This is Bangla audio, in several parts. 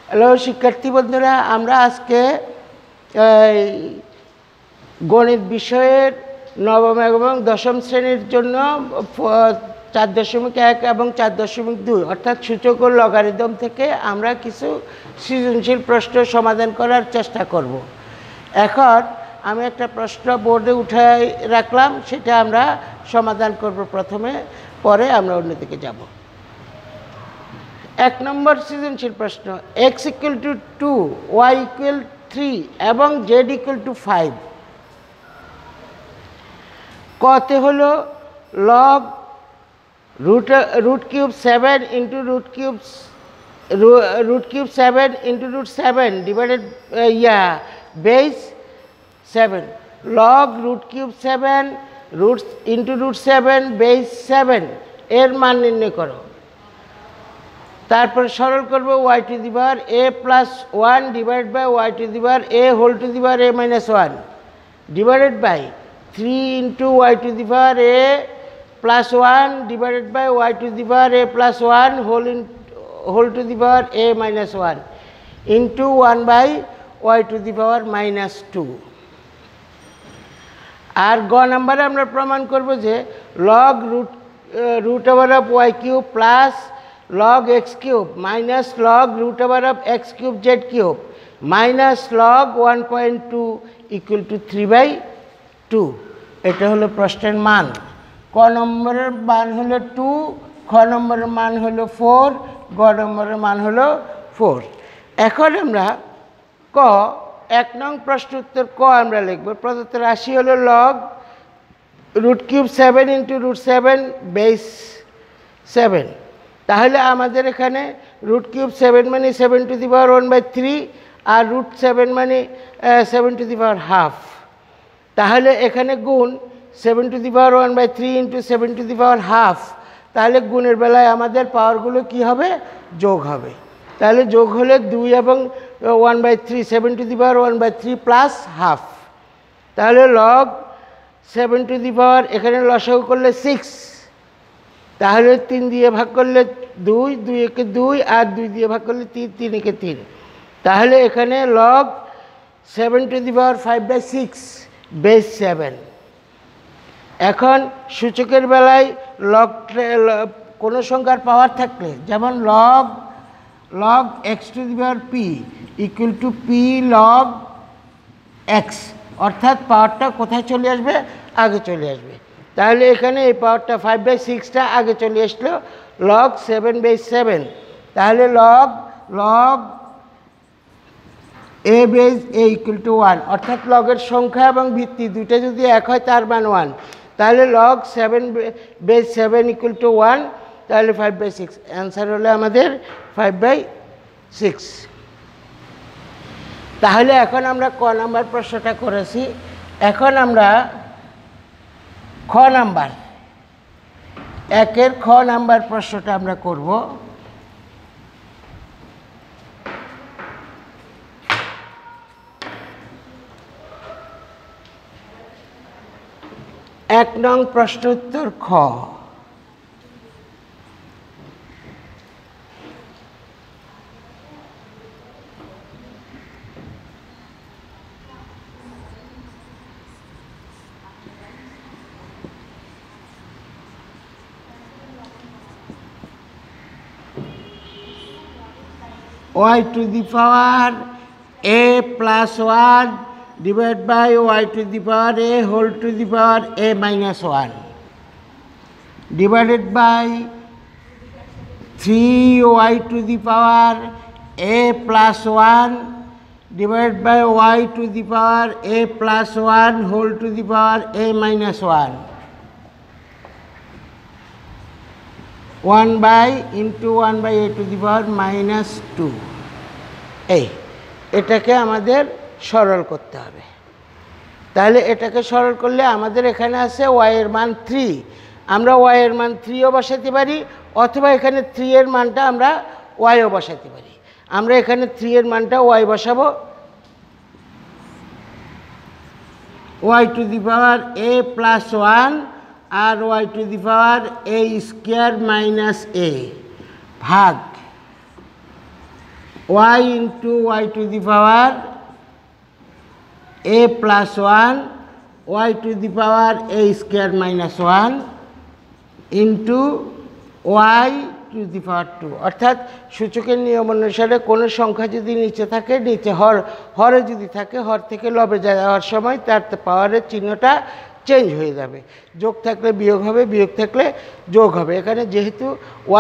হ্যালো শিক্ষার্থী বন্ধুরা, আমরা আজকে গণিত বিষয়ের নবম এবং দশম শ্রেণীর জন্য 4.1 এবং 4.2 অর্থাৎ সূচক ও লগারিদম থেকে আমরা কিছু সৃজনশীল প্রশ্ন সমাধান করার চেষ্টা করব। এখন আমি একটা প্রশ্ন বোর্ডে উঠাই রাখলাম, সেটা আমরা সমাধান করব প্রথমে, পরে আমরা অন্যদিকে যাব। 1 নম্বর সৃজনশীল প্রশ্ন, x = 2, y = 3 এবং z = 5। কতে হলো log √³ 7 × √³ 7 × √7 divided base 7, log √³ 7 × √7 base 7 এর মান নির্ণয় করো। তারপরে সরল করব y⁴ (a+1) divide by y⁴ (a) (a-1) divided by 3 × y⁴ divided by y⁴ (a+1) (a-1) into 1/y⁴ আর গ নাম্বারে আমরা প্রমাণ করব যে log √y³ plus log x³ minus log √x³ z³ minus log 1.2 = 3/2। এটা হলো প্রশ্নের মান। ক নম্বরের মান হলো 2, খ নম্বরের মান হলো 4, গ নম্বরের মান হলো 4। এখন আমরা 1 নং প্রশ্ন উত্তর ক আমরা লিখব। প্রদত্ত রাশি হলো log √³ 7 × √7 বেস 7। তাহলে আমাদের এখানে √³ 7 মানে 7⁻⁴ আর √7 মানে 7⁻²। তাহলে এখানে গুণ 7⁻⁴ × 7⁻²। তাহলে গুণের বেলায় আমাদের পাওয়ারগুলো কি হবে? যোগ হবে। তাহলে যোগ হলে 2 এবং 1/3, 7⁻⁴ প্লাস ½। তাহলে লগ 7⁻, এখানে লসাগু করলে 6, তাহলে 3 দিয়ে ভাগ করলে 2, 2 একে 2 আর 2 দিয়ে ভাগ করলে 3, 3 একে 3। তাহলে এখানে লগ 7⁵/6 বেস 7। এখন সূচকের বেলায় লগ কোনো সংখ্যার পাওয়ার থাকলে, যেমন log x⁵p = p log x, অর্থাৎ পাওয়ারটা কোথায় চলে আসবে? আগে চলে আসবে। তাহলে এখানে এই পাওয়ারটা 5/6টা আগে চলে আসলো log 7/7। তাহলে লগ a বেস a = 1, অর্থাৎ লগের সংখ্যা এবং ভিত্তি দুইটা যদি এক হয় তার মান 1। তাহলে log 7/7 = 1, তাহলে 5/6। অ্যান্সার হলো আমাদের 5/6। তাহলে এখন আমরা ক নাম্বার প্রশ্নটা করেছি। এখন আমরা খ নাম্বার 1-এর খ নাম্বার প্রশ্নটা আমরা করব। এক নং প্রশ্ন উত্তর খ। y⁴ a+1 divided by y⁴ (a-1) divided by 3y⁴ a+1 divided by y⁴ a+1 (a-1) 1/(a⁻²) এটাকে আমাদের সরল করতে হবে। তাহলে এটাকে সরল করলে আমাদের এখানে আছে y এর মান 3। আমরা y এর মান 3ও বসাতে পারি, অথবা এখানে 3 এর মানটা আমরা yও বসাতে পারি। আমরা এখানে 3 এর মানটা y বসাবো। y⁴ a+1 R y⁴ a² - a ভাগ y into y to the power a plus 1 y to the power a square minus 1 into y to the power 2 অর্থাৎ সূচকের নিয়ম অনুসারে কোন সংখ্যা যদি নিচে থাকে নিচে হরে যদি থাকে হর থেকে লবে যাওয়ার সময় তার পাওয়ারের চিহ্নটা চেঞ্জ হয়ে যাবে যোগ থাকলে বিয়োগ হবে বিয়োগ থাকলে যোগ হবে এখানে যেহেতু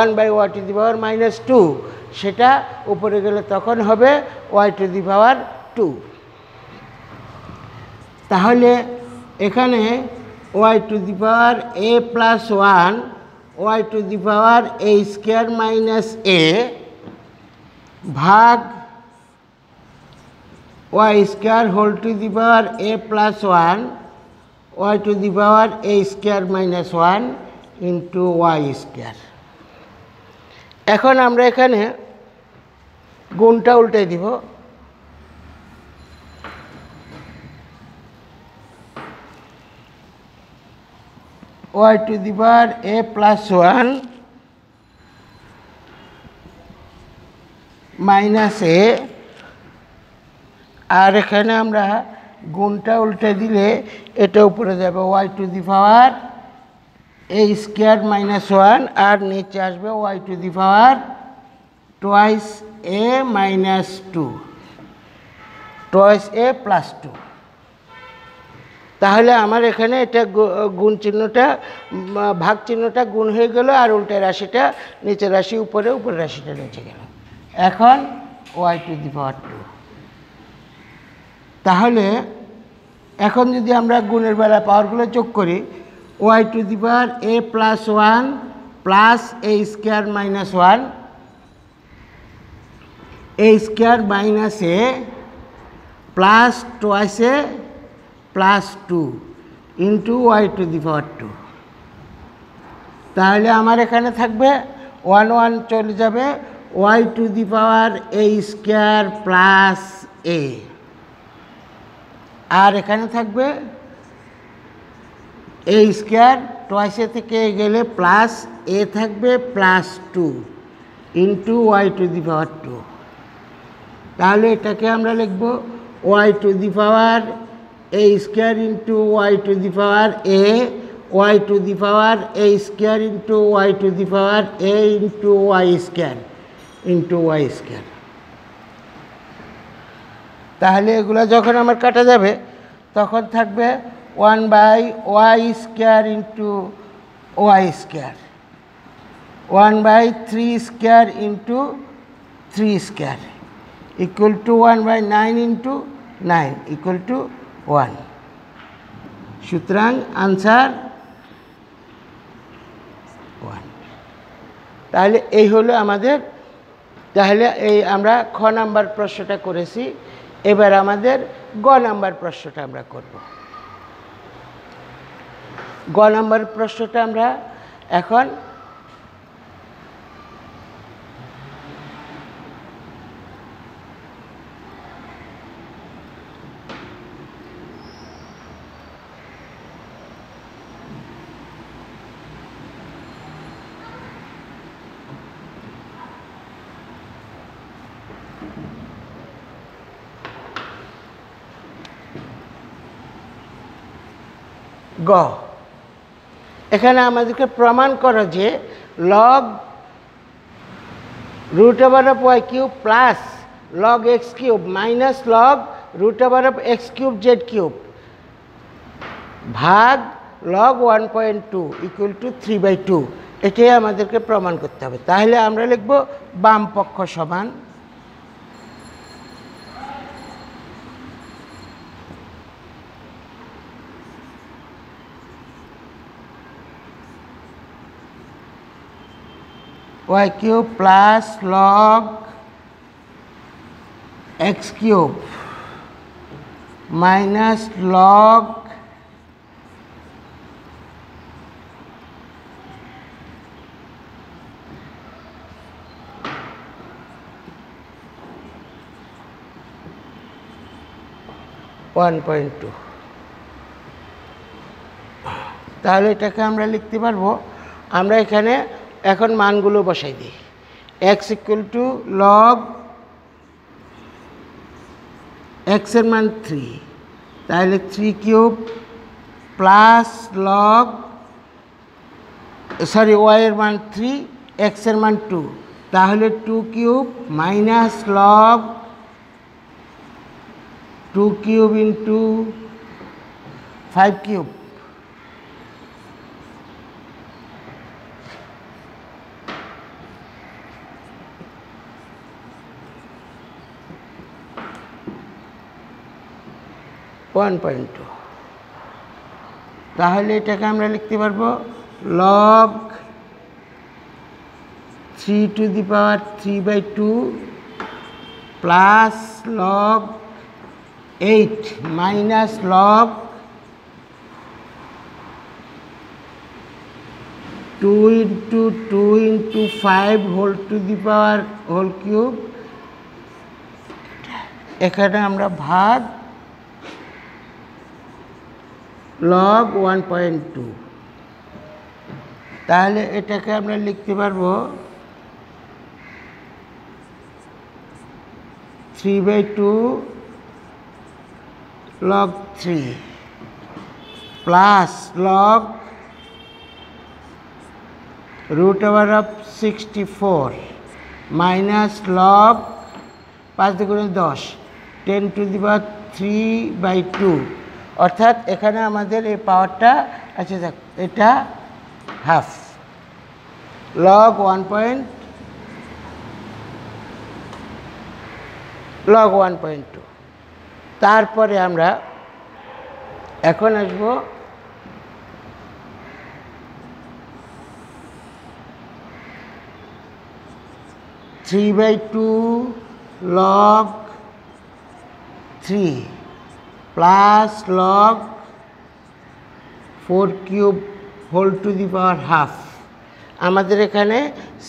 1/y to the power -2 সেটা উপরে গেলে তখন হবে y to the power 2 তাহলে এখানে y to the power a plus 1 y to the power a square minus a ভাগ y square whole to the power a plus 1 y to the power a square minus 1 into y square এখন আমরা এখানে গুণটা উল্টাই দিব y to the power a plus 1 minus a আর এখানে আমরা গুণটা উল্টে দিলে এটা উপরে যাবে y to the power a square minus 1 আর নিচে আসবে y to the power twice a minus 2 twice a plus 2 তাহলে আমার এখানে এটা গুণ চিহ্নটা ভাগ চিহ্নটা গুণ হয়ে গেল আর উল্টা রাশিটা নিচের রাশি উপরে উপরের রাশিটা নিচে গেল এখন y to the power 2 তাহলে এখন যদি আমরা গুণের বেলা পাওয়ারগুলো যোগ করি y to the power a plus 1 plus a square minus 1 a square minus a plus twice a plus 2 into y to the power 2 তাহলে আমার এখানে থাকবে 1 1 চলে যাবে y to the power a square plus a আর এখানে থাকবে a square twice a থেকে গেলে প্লাস a থাকবে plus 2 into y to the power 2 তাহলে এটাকে আমরা লিখব y to the power a square into y to the power a y to the power a square into y to the power a into y square into y square তাহলে এগুলা যখন আমার কাটা যাবে তখন থাকবে 1/y square into y square 1/3 square into 3 square equal to 1/9 into 9 equal to 1 সুতরাং আনসার 1 তাহলে এই হলো আমাদের তাহলে এই আমরা খ নাম্বার প্রশ্নটা করেছি এবার আমাদের গ নাম্বার প্রশ্নটা আমরা করব গ নাম্বার প্রশ্নটা আমরা এখন গ এখানে আমাদেরকে প্রমাণ করো যে log √y³ plus log x³ minus log √x³ ভাগ লগ 1.2 ইকুয়াল টু 3/2 এটাই আমাদেরকে প্রমাণ করতে হবে তাহলে আমরা লিখব বাম পক্ষ সমান y³ plus log x³ minus log (1.2) তাহলে এটাকে আমরা লিখতে পারবো আমরা এখানে এখন মানগুলো বসাই দিই x = log x এর মান 3, তাহলে 3 কিউব প্লাস লগ y এর মান 3, x এর মান 2, তাহলে 2 cube minus log 2 cube into 5 cube, তাহলে এটাকে আমরা লিখতে পারবো log 3 to the power 3/2 plus log 8 minus log 2 into 2 into 5 whole to the power whole cube. এখানে আমরা ভাগ লগ 1.2, তাহলে এটাকে আমরা লিখতে পারবো 3/2 log 3 plus log √64 minus log 5 × 10 10 to the power 3/2, অর্থাৎ এখানে আমাদের এই পাওয়ারটা আচ্ছা দেখ এটা হাফ লগ 1.2। তারপরে আমরা এখন আসব (3/2 log 3 plus log 4 cube whole to the power half. আমাদের এখানে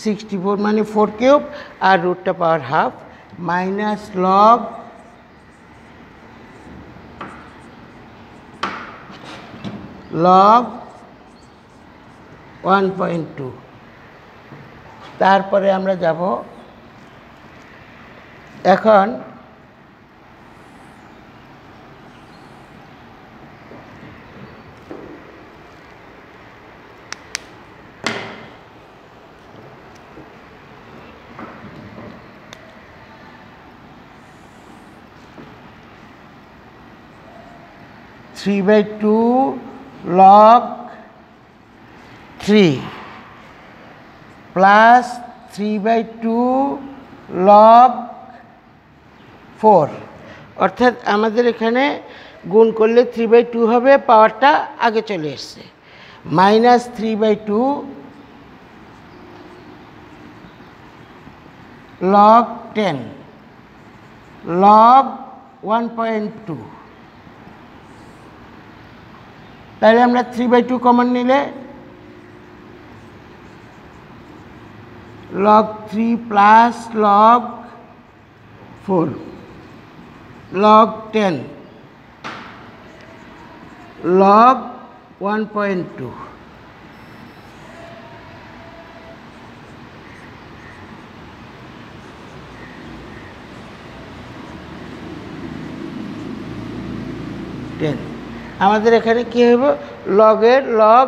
64 মানে 4 কিউব আর রুটটা পাওয়ার হাফ মাইনাস লগ 1.2। তারপরে আমরা যাব এখন (3/2 log 3 প্লাস 3/2 log 4, অর্থাৎ আমাদের এখানে গুণ করলে 3/2 হবে, পাওয়ারটা আগে চলে এসছে, মাইনাস 3/2 log 10 log 1.2। তাহলে আমরা 3/2 কমন নিলে log 3 plus log 4 log 10 log 1.2। আমাদের এখানে কী হবে লগের log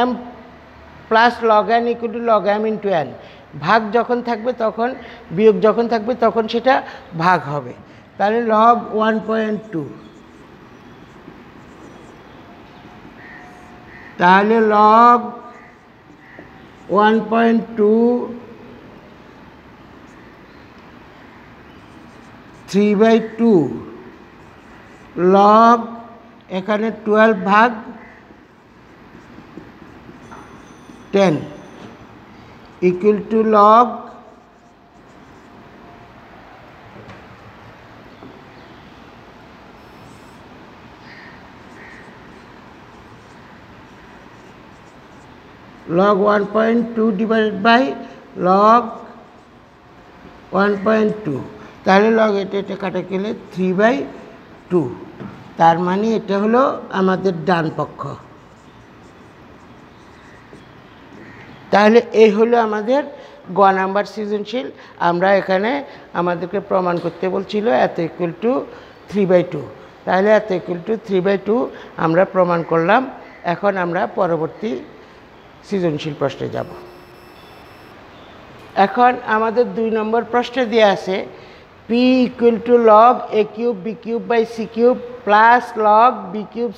m plus log n equal to log m into n, ভাগ যখন থাকবে তখন বিয়োগ যখন থাকবে তখন সেটা ভাগ হবে, তাহলে log 1.2, তাহলে log 1.2 3/2 log এখানে 12 ভাগ 10 equal to log 1.2 divided by log 1.2, তাহলে log এটা কাটা গেলে 3/2, তার মানে এটা হলো আমাদের ডান পক্ষ। তাহলে এই হলো আমাদের গ নাম্বার সৃজনশীল। আমরা এখানে আমাদেরকে প্রমাণ করতে বলছিল এত ইকুয়াল টু 3/2, তাহলে এত ইকুয়াল টু 3/2 আমরা প্রমাণ করলাম। এখন আমরা পরবর্তী সৃজনশীল প্রশ্নে যাব। এখন আমাদের 2 নম্বর প্রশ্নে দেওয়া আছে p equal to log a cube b cube by c cube plus log b cube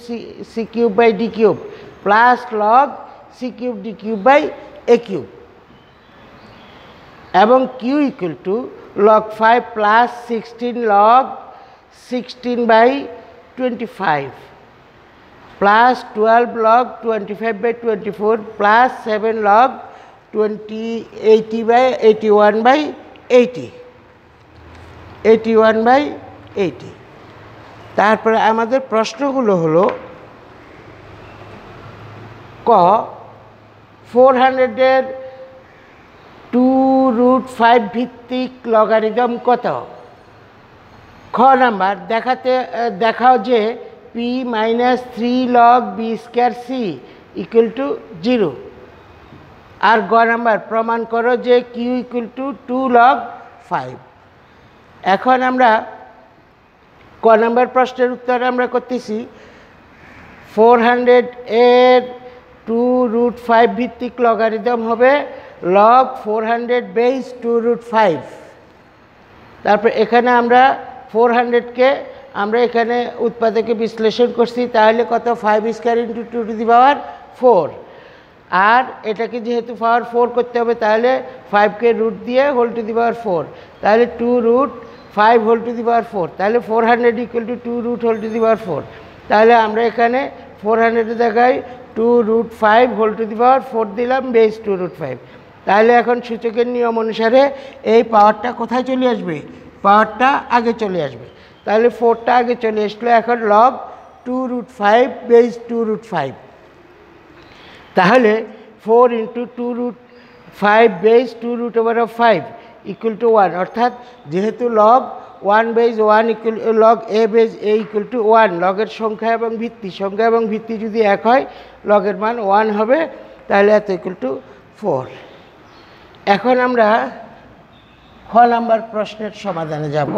c cube by d cube plus log c cube d cube by a cube, এবং q equal to log 5 plus 16 log 16/25 plus 12 log 25/24 plus 7 log 81/80 তারপরে আমাদের প্রশ্নগুলো হলো ক 400-এর 2√5 ভিত্তিক লগারিদম কত? খ নাম্বার দেখাও যে p minus 3 log B square C equal to 0। আর গ নাম্বার প্রমাণ করো যে q ইকুয়াল টু 2 লগ 5। এখন আমরা ক নাম্বার প্রশ্নের উত্তর আমরা করতেছি 400-এর 2√5 ভিত্তিক লগারিদম হবে লগ 400 বেস 2√5। তারপর এখানে আমরা 400-কে আমরা এখানে উৎপাদকে বিশ্লেষণ করছি, তাহলে কত 5 square into 2 to the power 4। আর এটাকে যেহেতু পাওয়ার 4 করতে হবে, তাহলে 5কে রুট দিয়ে হোল টু দি পাওয়ার 4, তাহলে 2√5 হোল টু দি পাওয়ার 4, তাহলে 400 equal to 2 root whole to the power 4। তাহলে আমরা এখানে 400-এর জায়গায় 2√5 হোল টু দি পাওয়ার 4 দিলাম বেস 2√5। তাহলে এখন সূচকের নিয়ম অনুসারে এই পাওয়ারটা কোথায় চলে আসবে? পাওয়ারটা আগে চলে আসবে। তাহলে 4টা আগে চলে আসলো। এখন লগ 2√5 বেস 2√5, তাহলে 4 ইন্টু 2√5 বেস 2√5 ইকুয়াল টু 1, অর্থাৎ যেহেতু log 1 base 1 equal log A base A equal to 1, লগের সংখ্যা এবং ভিত্তি যদি এক হয় লগের মান 1 হবে, তাহলে এত ইকুয়াল টু 4। এখন আমরা খ নাম্বার প্রশ্নের সমাধানে যাব।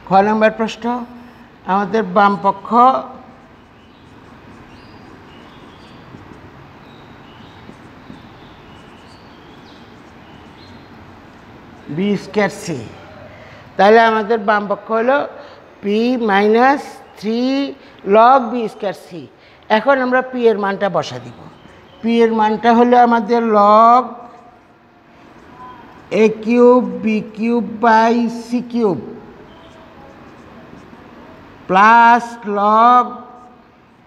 খ নাম্বার প্রশ্ন আমাদের বাম পক্ষ বি স্কোয়ার সি, তাহলে আমাদের বাম পক্ষ হলো P minus 3 log B square C. এখন আমরা পি এর মানটা বসা দিব। পি এর মানটা হলো আমাদের log a cube b cube by c cube plus log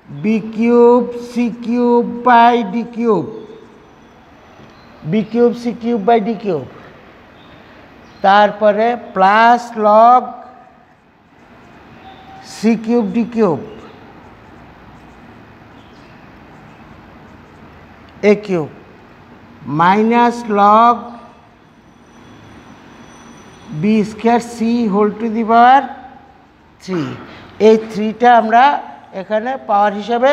b cube c cube by d cube, b cube c cube by d cube, তারপরে plus log c cube d cube a cube minus log B square c whole to the power 3। এই 3টা আমরা এখানে পাওয়ার হিসাবে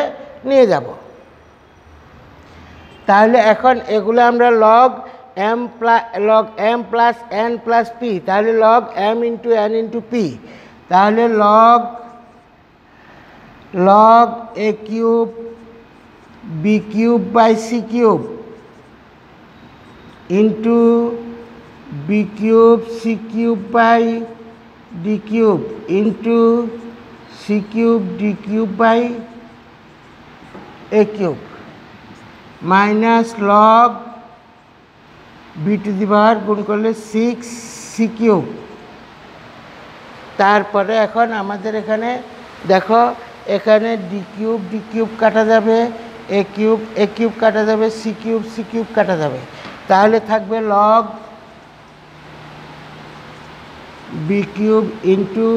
নিয়ে যাব। তাহলে এখন এগুলো আমরা log m plus n plus p, তাহলে log m into n into p, তাহলে log a cube b cube by c cube into b cube c cube by d cube into c cube d cube by a cube minus log b to the power গুণ করলে 6 সি কিউব। তারপরে এখন আমাদের এখানে দেখো এখানে ডি কিউব কাটা যাবে, এ কিউব কাটা যাবে, সি কিউব কাটা যাবে, তাহলে থাকবে log b cube into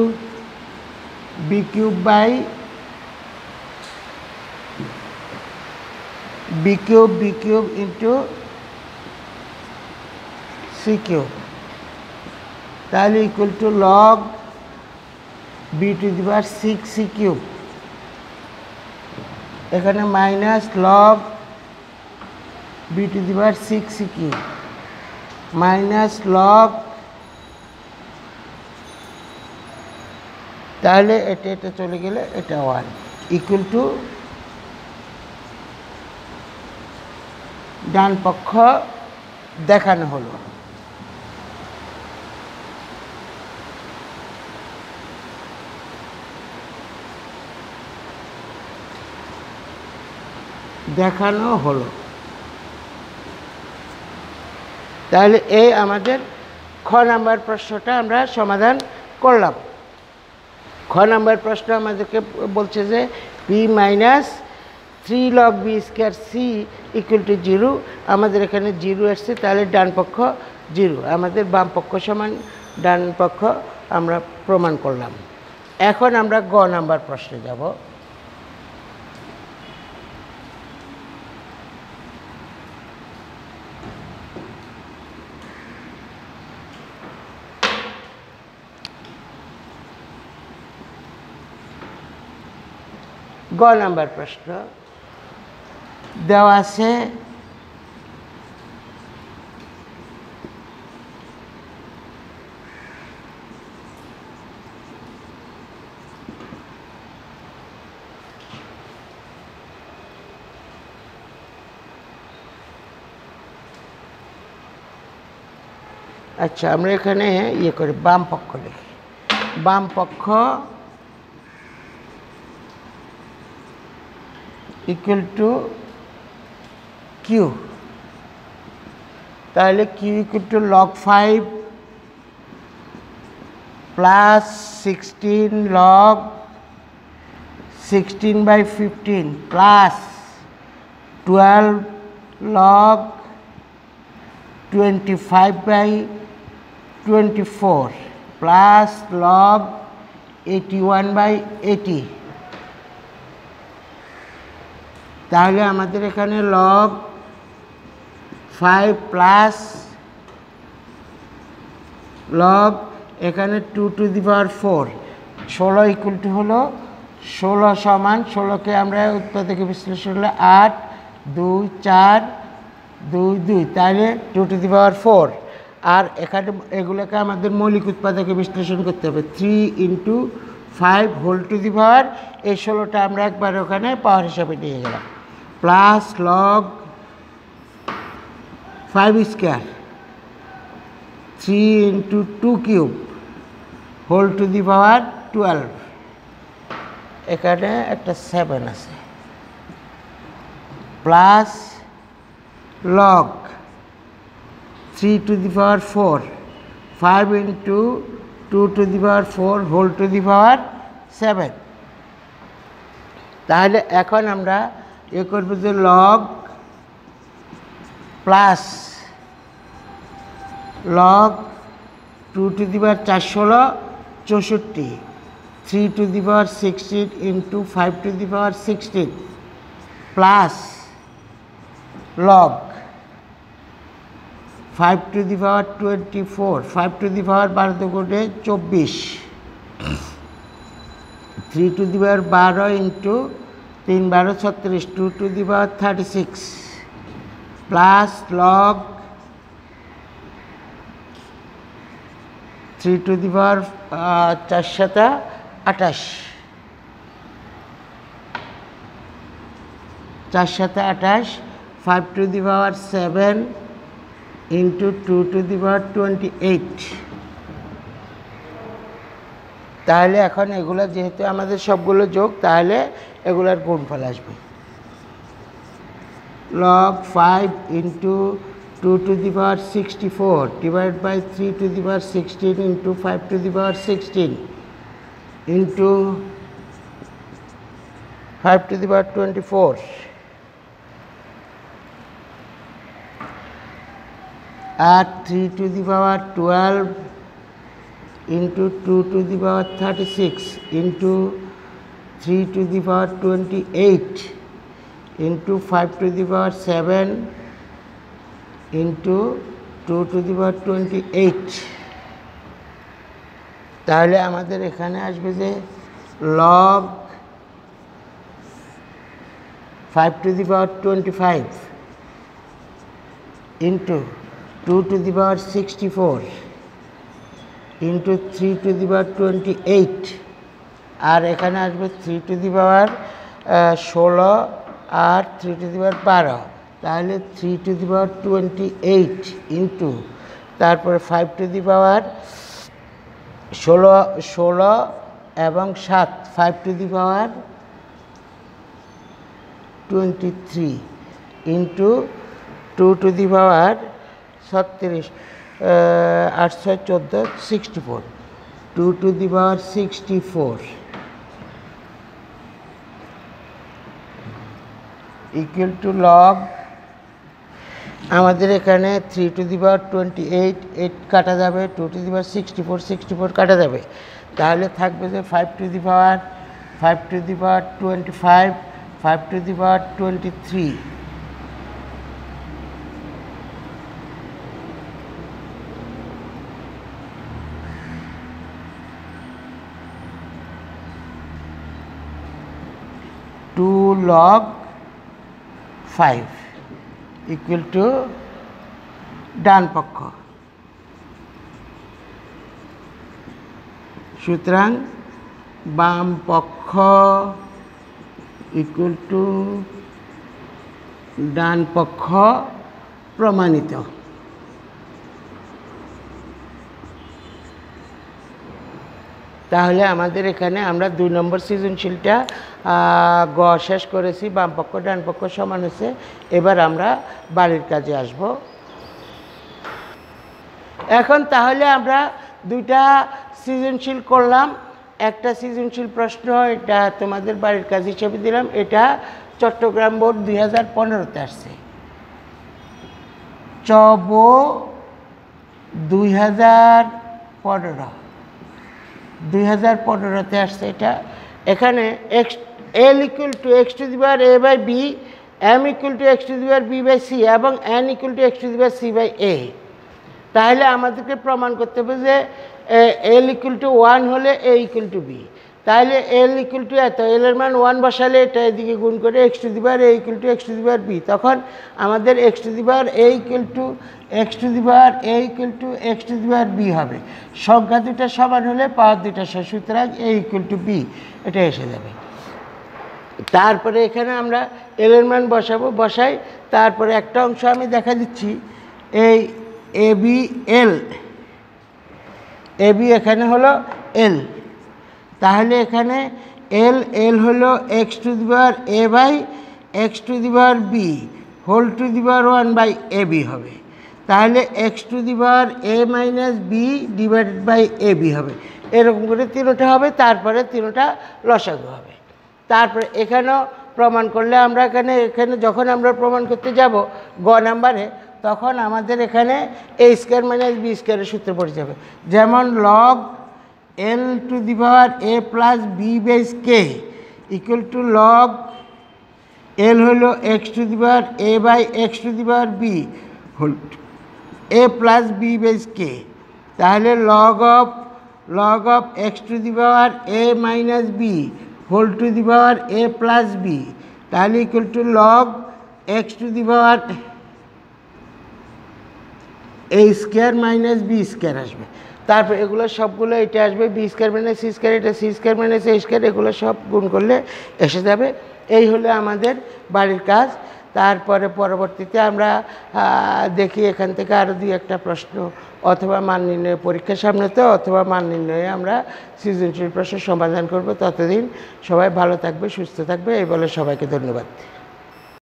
b cube by b cube into c cube, তাহলে equal to log b to the power 6 c cube, এখানে minus log b to the power 6 c cube minus log, তাহলে এটা চলে গেলে এটা 1 ইকুয়াল টু ডান পক্ষ দেখানো হলো। তাহলে এই আমাদের খ নাম্বার প্রশ্নটা আমরা সমাধান করলাম। খ নাম্বার প্রশ্ন আমাদেরকে বলছে যে P minus 3 log b square C equal to 0, আমাদের এখানে 0 আসছে, তাহলে ডান পক্ষ 0, আমাদের বাম পক্ষ সমান ডান পক্ষ আমরা প্রমাণ করলাম। এখন আমরা গ নাম্বার প্রশ্নে যাব। গ নাম্বার প্রশ্ন দেওয়া আছে আচ্ছা, আমরা এখানে ইয়ে করি, বাম পক্ষ লিখি। বাম পক্ষ ইকুয়াল টু কিউ, তাহলে Q equal to log 5 plus 16 log 16/15 plus 12 log 25/24 plus log 81/80। তাহলে আমাদের এখানে লগ 5 প্লাস লগ এখানে 2 to the power 4, 16 equal to হলো 16 সমান 16কে আমরা উৎপাদকে বিশ্লেষণ করলে 8 2 4 2 2, তাহলে 2 টু দি পাওয়ার 4। আর এখানে এগুলোকে আমাদের মৌলিক উৎপাদকে বিশ্লেষণ করতে হবে, 3 into 5 whole to the power, এই 16টা আমরা একবার ওখানে পাওয়ার হিসাবে নিয়ে গেলাম, plus log 5 square 3 into 2 cube whole to the power 12, এখানে একটা 7 আছে, plus log 3 to the power 4 5 into 2 to the power 4 whole to the power 7। তাহলে এখন আমরা এ করবো যে log plus log 2 to the power 4 16 64, 3 to the power 16 into 5 to the power 16 plus log 5 to the power 24, 5 to the power 12 দুগুণে 24, 3 to the power 12 into 3 12 36, 2 to the power 36 plus log 3 to the power 4 7 28, 4 7 28, 5 to the power 7 into 2 to the power 28। তাহলে এখন এগুলো যেহেতু আমাদের সবগুলো যোগ, তাহলে এগুলার গুণফল আসবে, log 5 into 2 to the power 64 divide by 3 to the power 16 into 5 to the power 16 into 5 to the power 24 আর 3 to the power 12 into 2 to the power 36 into 3 to the power 28 into 5 to the power 7 into 2 to the power 28 তাহলে আমাদের এখানে আসবে যে log 5 to the power 25 into 2 to the power 64 into 3 to the power 28 আর এখানে আসবে 3 to the power 16 R 3 to the power 12 তাহলে 3 to the power 28 into তারপরে 5 to the power 16 এবং 7 5 to the power 23 into 2 to the power 36 814 64 2 to the power 64 equal to log আমাদের এখানে 3 to the power 28 8 কাটা যাবে 2 to the power 64 64 কাটা যাবে তাহলে থাকবে যে 5 to the power 5 to the power 25 5 to the power 23 2 log 5 equal to ডান পক্ষ সুতরাং বাম পক্ষ equal to ডান পক্ষ প্রমাণিত তাহলে আমাদের এখানে আমরা 2 নম্বর সৃজনশীলটা গ শেষ করেছি বাম পক্ষ ডান পক্ষ সমান হয়েছে এবার আমরা বাড়ির কাজে আসব এখন তাহলে আমরা দুইটা সৃজনশীল করলাম একটা সৃজনশীল প্রশ্ন এটা তোমাদের বাড়ির কাজ হিসেবে দিলাম এটা চট্টগ্রাম বোর্ড 2015-তে আসছে চব 2015-তে আসছে এটা এখানে l equal to x to the power a by b m equal to x to the power b by c এবং n equal to x to the power c by a তাহলে আমাদেরকে প্রমাণ করতে হবে যে l equal to 1 হলে a equal to b তাহলে l equal to এত l এর মান 1 বসালে এটা এদিকে গুণ করে x to the power a equal to x to the power b তখন আমাদের x to the power a equal to x to the power a equal to x to the power b হবে সংখ্যা দুটো সমান হলে পাওয়ার দুটো সমান সুতরাং a equal to b এটা এসে যাবে তারপরে এখানে আমরা l এর মান বসাবো বসাই তারপরে একটা অংশ আমি দেখা দিচ্ছি এই ab এখানে হলো l তাহলে এখানে l হলো x to the power a by x to the power b whole to the power 1 by ab হবে তাহলে x to the power a minus b divided by ab হবে এরকম করে তিনটা হবে তারপরে তিনটা লসাগু হবে তারপরে এখানেও প্রমাণ করলে আমরা এখানে যখন আমরা প্রমাণ করতে যাব গ নাম্বারে তখন আমাদের এখানে a স্কয়ার মাইনাস b স্কয়ারের সূত্র পড়ে যাবে যেমন log l to the power a plus b base k equal to log l হলো x to the power a by x to the power b whole a plus b base k তাহলে log of x to the power a minus b whole to the power a plus b তাহলে equal to log x to the power a square minus b square আসবে তারপর এগুলো সবগুলো এটা আসবে b square minus c square এটা c square minus a square এগুলো সব গুণ করলে এসে যাবে এই হলো আমাদের বাড়ির কাজ তারপরে পরবর্তীতে আমরা দেখি এখান থেকে আরও দুই একটা প্রশ্ন অথবা মান নির্ণয় পরীক্ষার সামনে তো অথবা মান নির্ণয়ে আমরা সৃজনশীল প্রশ্নের সমাধান করব ততদিন সবাই ভালো থাকবে সুস্থ থাকবে এই বলে সবাইকে ধন্যবাদ